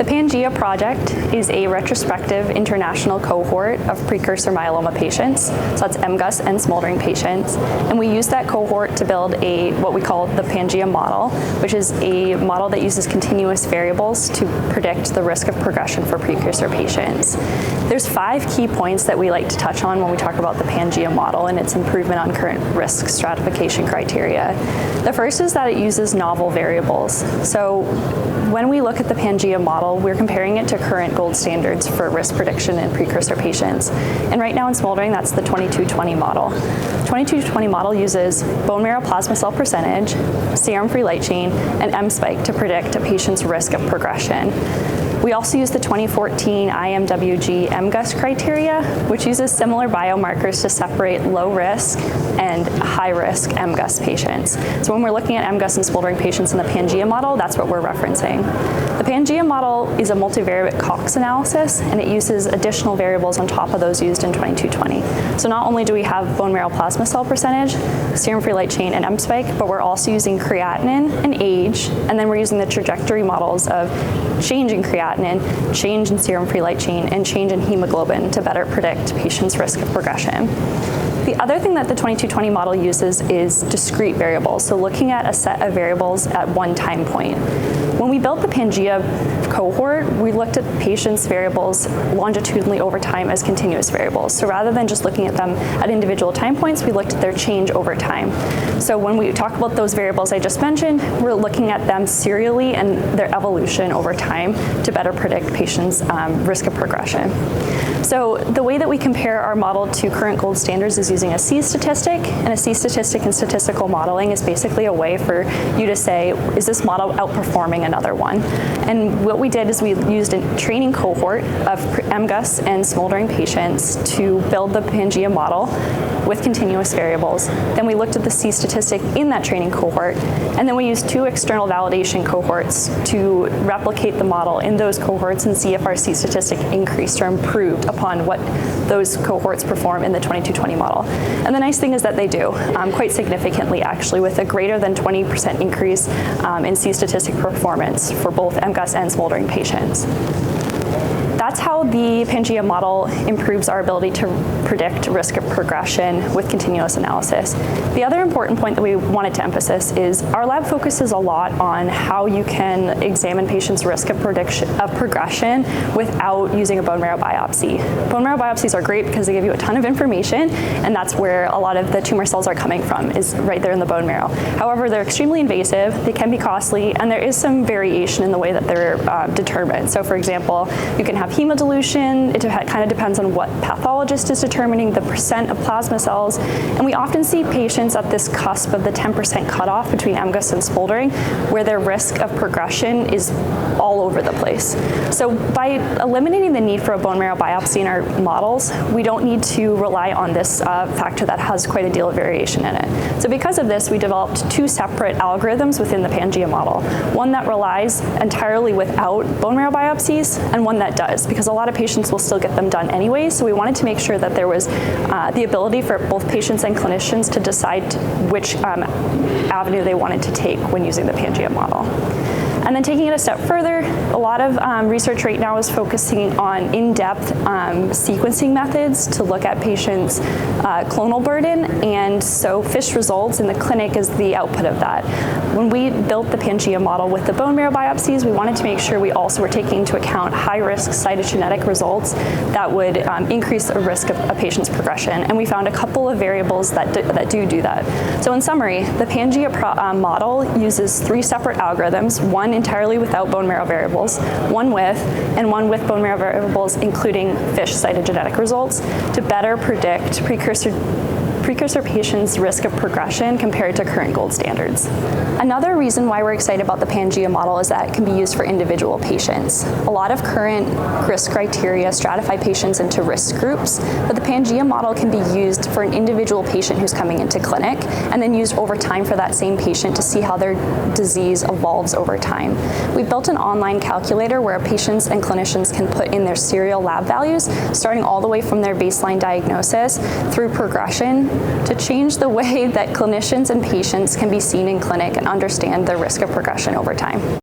Pangea project is a retrospective international cohort of precursor myeloma patients, so that's MGUS and Smoldering patients, and we use that cohort to build what we call the Pangea model, which is a model that uses continuous variables to predict the risk of progression for precursor patients. There's 5 key points that we like to touch on when we talk about the Pangea model and its improvement on current risk stratification criteria. The first is that it uses novel variables. So when we look at the Pangea model, we're comparing it to current gold standards for risk prediction in precursor patients. And right now in Smoldering, that's the 22/20 model. The 22/20 model uses bone marrow plasma cell percentage, serum free light chain, and M-spike to predict a patient's risk of progression. We also use the 2014 IMWG MGUS criteria, which uses similar biomarkers to separate low risk and high risk MGUS patients. So when we're looking at MGUS and Smoldering patients in the Pangea model, that's what we're referencing. The Pangea model is a multivariate Cox analysis, and it uses additional variables on top of those used in 22/20. So not only do we have bone marrow plasma cell percentage, serum free light chain, and M-spike, but we're also using creatinine and age, and then we're using the trajectory models of change in creatinine, change in serum free light chain, and change in hemoglobin to better predict patients' risk of progression. The other thing that the 22/20 model uses is discrete variables, so looking at a set of variables at one time point. When we built the Pangea cohort, we looked at patients' variables longitudinally over time as continuous variables. So rather than just looking at them at individual time points, we looked at their change over time. So when we talk about those variables I just mentioned, we're looking at them serially and their evolution over time to better predict patients' risk of progression. So the way that we compare our model to current gold standards is using a C-statistic, and a C-statistic in statistical modeling is basically a way for you to say, is this model outperforming another one? And what we did is we used a training cohort of MGUS and Smoldering patients to build the Pangea model with continuous variables. Then we looked at the C-statistic in that training cohort, and then we used 2 external validation cohorts to replicate the model in those cohorts and see if our C-statistic increased or improved upon what those cohorts perform in the 22/20 model. And the nice thing is that they do, quite significantly actually, with a greater than 20% increase in C-statistic performance for both MGUS and Smoldering patients. That's how the Pangea model improves our ability to predict risk of progression with continuous analysis. The other important point that we wanted to emphasize is our lab focuses a lot on how you can examine patients' risk of progression without using a bone marrow biopsy. Bone marrow biopsies are great because they give you a ton of information, and that's where a lot of the tumor cells are coming from, is right there in the bone marrow. However, they're extremely invasive, they can be costly, and there is some variation in the way that they're determined. So for example, you can have hemodilution. It kind of depends on what pathologist is determining the percent of plasma cells, and we often see patients at this cusp of the 10% cutoff between MGUS and Smoldering, where their risk of progression is all over the place. So by eliminating the need for a bone marrow biopsy in our models, we don't need to rely on this factor that has quite a deal of variation in it. So because of this, we developed 2 separate algorithms within the Pangea model, one that relies entirely without bone marrow biopsies and one that does, because a lot of patients will still get them done anyway. So we wanted to make sure that there was the ability for both patients and clinicians to decide which avenue they wanted to take when using the Pangea model. And then taking it a step further, a lot of research right now is focusing on in-depth sequencing methods to look at patients' clonal burden, and so FISH results in the clinic is the output of that. When we built the Pangea model with the bone marrow biopsies, we wanted to make sure we also were taking into account high-risk cytogenetic results that would increase the risk of a patient's progression, and we found a couple of variables that do that. So in summary, the Pangea model uses 3 separate algorithms, one entirely without bone marrow variables, one with, and one with bone marrow variables including FISH cytogenetic results to better predict precursor patients' risk of progression compared to current gold standards. Another reason why we're excited about the Pangea model is that it can be used for individual patients. A lot of current risk criteria stratify patients into risk groups, but the Pangea model can be used for an individual patient who's coming into clinic and then used over time for that same patient to see how their disease evolves over time. We built an online calculator where patients and clinicians can put in their serial lab values, starting all the way from their baseline diagnosis through progression, to change the way that clinicians and patients can be seen in clinic and understand their risk of progression over time.